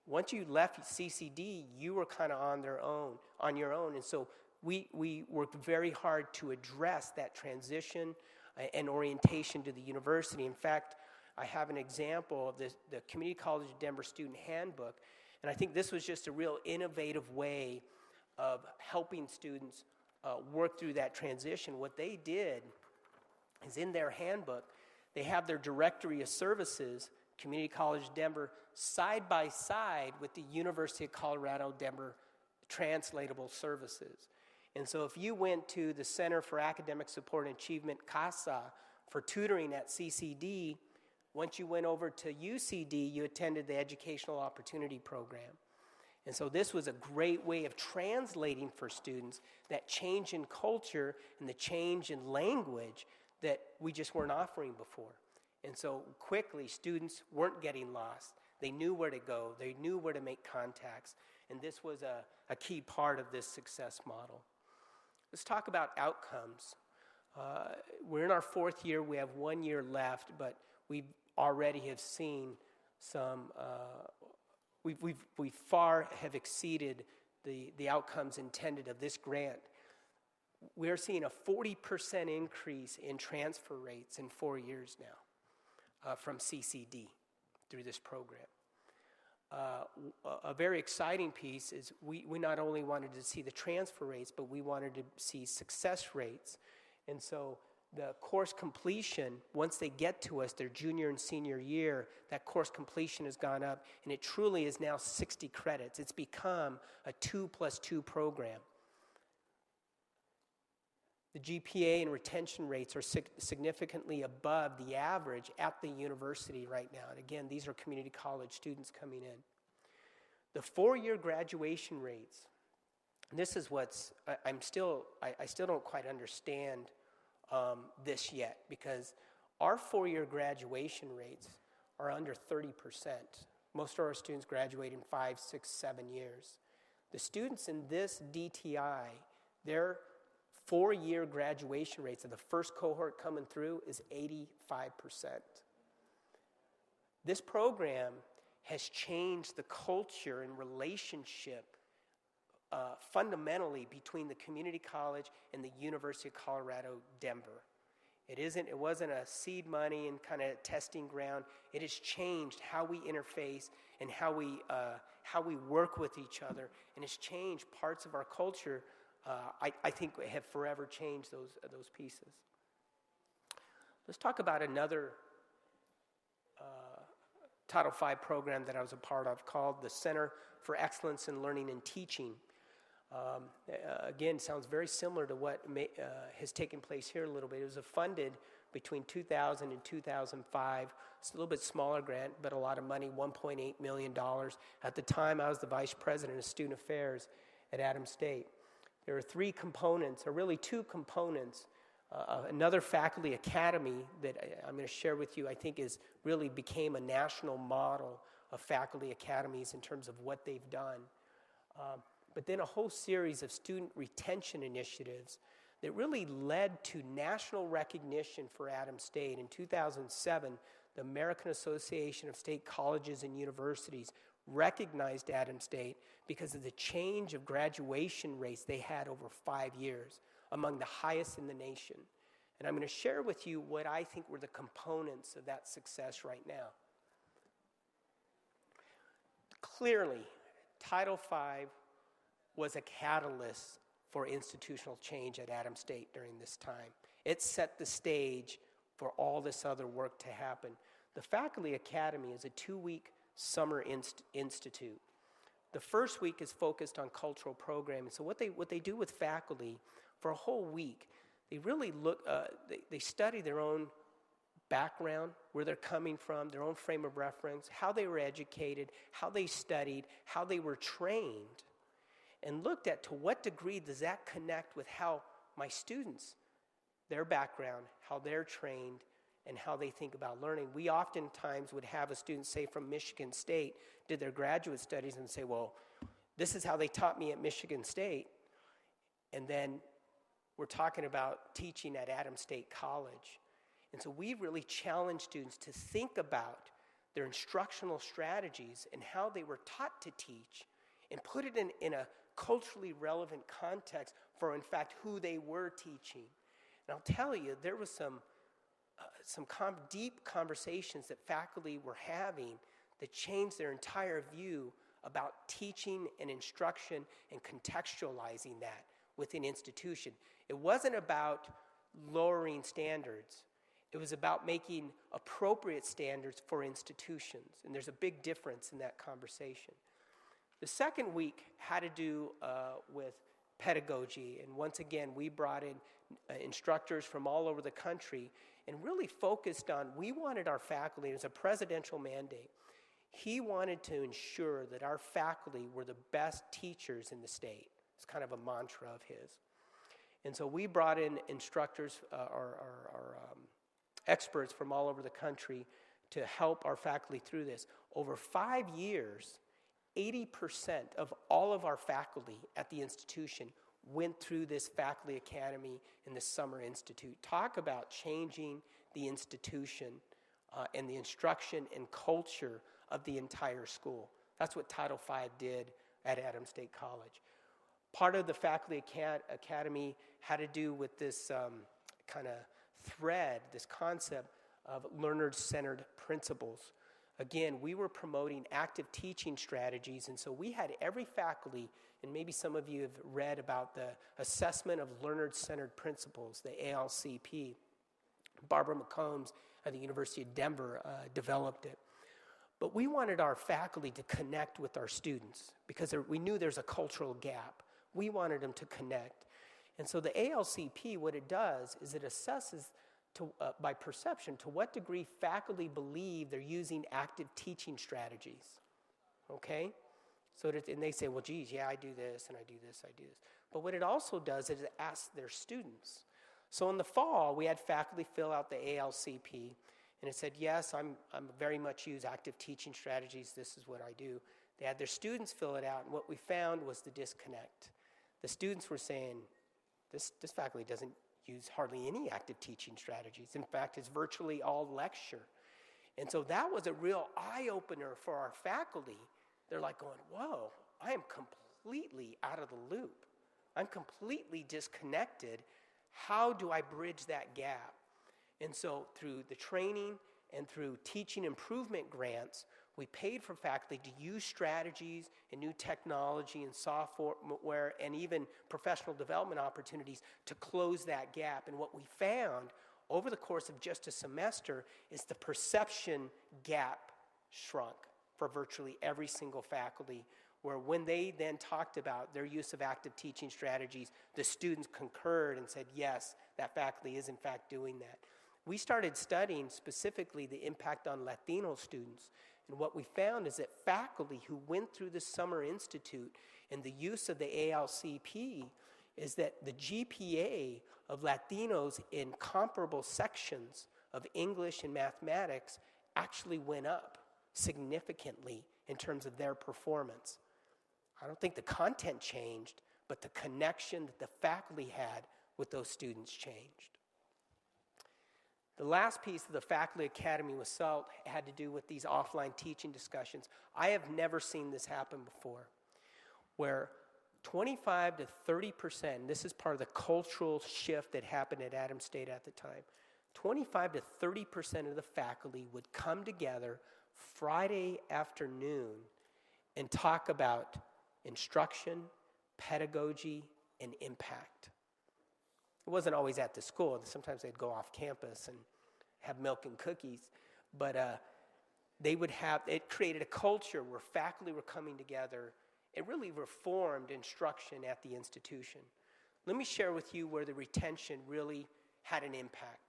Once you left CCD, you were kind of on your own. And so we worked very hard to address that transition and orientation to the university. In fact, I have an example of the Community College of Denver Student Handbook, and I think this was just a real innovative way of helping students work through that transition. What they did is in their handbook, they have their directory of services, Community College Denver, side by side with the University of Colorado Denver translatable services. And so if you went to the Center for Academic Support and Achievement, CASA, for tutoring at CCD, once you went over to UCD, you attended the Educational Opportunity Program. And so this was a great way of translating for students that change in culture and the change in language that we just weren't offering before. And so quickly, students weren't getting lost. They knew where to go. They knew where to make contacts. And this was a key part of this success model. Let's talk about outcomes. We're in our 4th year. We have 1 year left, but we already have seen some, we far have exceeded the outcomes intended of this grant. We're seeing a 40% increase in transfer rates in 4 years now from CCD through this program. A very exciting piece is we not only wanted to see the transfer rates, but we wanted to see success rates. And so the course completion, once they get to us, their junior and senior year, that course completion has gone up, and it truly is now 60 credits. It's become a 2+2 program. The GPA and retention rates are significantly above the average at the university right now. And again, these are community college students coming in. The 4-year graduation rates, this is what's, I still don't quite understand this yet, because our 4-year graduation rates are under 30%. Most of our students graduate in 5, 6, 7 years. The students in this DTI, their 4-year graduation rates of the first cohort coming through is 85%. This program has changed the culture and relationship fundamentally between the community college and the University of Colorado Denver. It wasn't a seed money and kind of testing ground. It has changed how we interface and how we work with each other, and it's changed parts of our culture. I think have forever changed those pieces. Let's talk about another Title V program that I was a part of called the Center for Excellence in Learning and Teaching. Again, sounds very similar to what has taken place here a little bit. It was funded between 2000 and 2005. It's a little bit smaller grant, but a lot of money, $1.8 million. At the time, I was the vice president of student affairs at Adams State. There are 3 components, or really 2 components. Another faculty academy that I'm going to share with you, I think really became a national model of faculty academies in terms of what they've done. But then a whole series of student retention initiatives that really led to national recognition for Adams State. In 2007, the American Association of State Colleges and Universities recognized Adams State because of the change of graduation rates they had over 5 years, among the highest in the nation. And I'm going to share with you what I think were the components of that success right now. Clearly, Title V was a catalyst for institutional change at Adams State during this time. It set the stage for all this other work to happen. The Faculty Academy is a 2-week summer institute. The first week is focused on cultural programming. So what they do with faculty for a whole week, they really they study their own background, where they're coming from, their own frame of reference, how they were educated, how they studied, how they were trained, and looked at to what degree does that connect with how my students, their background, how they're trained, and how they think about learning. We oftentimes would have a student, say from Michigan State, did their graduate studies and say, well, this is how they taught me at Michigan State. And then we're talking about teaching at Adams State College. And so we really challenge students to think about their instructional strategies and how they were taught to teach and put it in a culturally relevant context for, in fact, who they were teaching. And I'll tell you, there was some deep conversations that faculty were having that changed their entire view about teaching and instruction and contextualizing that within institution. It wasn't about lowering standards. It was about making appropriate standards for institutions. And there's a big difference in that conversation. The second week had to do with pedagogy. And once again, we brought in instructors from all over the country and really focused on, we wanted our faculty, it was a presidential mandate. He wanted to ensure that our faculty were the best teachers in the state. It's kind of a mantra of his. And so we brought in instructors, experts from all over the country to help our faculty through this. Over 5 years, 80% of all of our faculty at the institution went through this faculty academy in the Summer Institute. Talk about changing the institution and the instruction and culture of the entire school. That's what Title V did at Adams State College. Part of the faculty academy had to do with this kind of thread, this concept of learner-centered principles. Again, we were promoting active teaching strategies, and so we had every faculty, and maybe some of you have read about the assessment of learner-centered principles, the ALCP. Barbara McCombs at the University of Denver developed it. But we wanted our faculty to connect with our students because we knew there's a cultural gap. We wanted them to connect. And so the ALCP, what it does is it assesses by perception to what degree faculty believe they're using active teaching strategies. Okay? And they say, well, geez, yeah, I do this, and I do this, I do this. But what it also does is it asks their students. So in the fall, we had faculty fill out the ALCP, and it said, yes, I'm very much use active teaching strategies. This is what I do. They had their students fill it out, and what we found was the disconnect. The students were saying, this faculty doesn't use hardly any active teaching strategies. In fact, it's virtually all lecture. And so that was a real eye-opener for our faculty. They're like going, whoa, I am completely out of the loop. I'm completely disconnected. How do I bridge that gap? And so through the training and through teaching improvement grants, we paid for faculty to use strategies and new technology and software and even professional development opportunities to close that gap. And what we found over the course of just a semester is the perception gap shrunk for virtually every single faculty, where when they then talked about their use of active teaching strategies, the students concurred and said, yes, that faculty is in fact doing that. We started studying specifically the impact on Latino students. And what we found is that faculty who went through the Summer Institute and the use of the ALCP is that the GPA of Latinos in comparable sections of English and mathematics actually went up significantly in terms of their performance. I don't think the content changed, but the connection that the faculty had with those students changed. The last piece of the Faculty Academy was SALT had to do with these offline teaching discussions. I have never seen this happen before, where 25 to 30%, this is part of the cultural shift that happened at Adams State at the time, 25 to 30% of the faculty would come together Friday afternoon and talk about instruction, pedagogy, and impact. It wasn't always at the school. Sometimes they'd go off campus and have milk and cookies. But it created a culture where faculty were coming together. It really reformed instruction at the institution. Let me share with you where the retention really had an impact.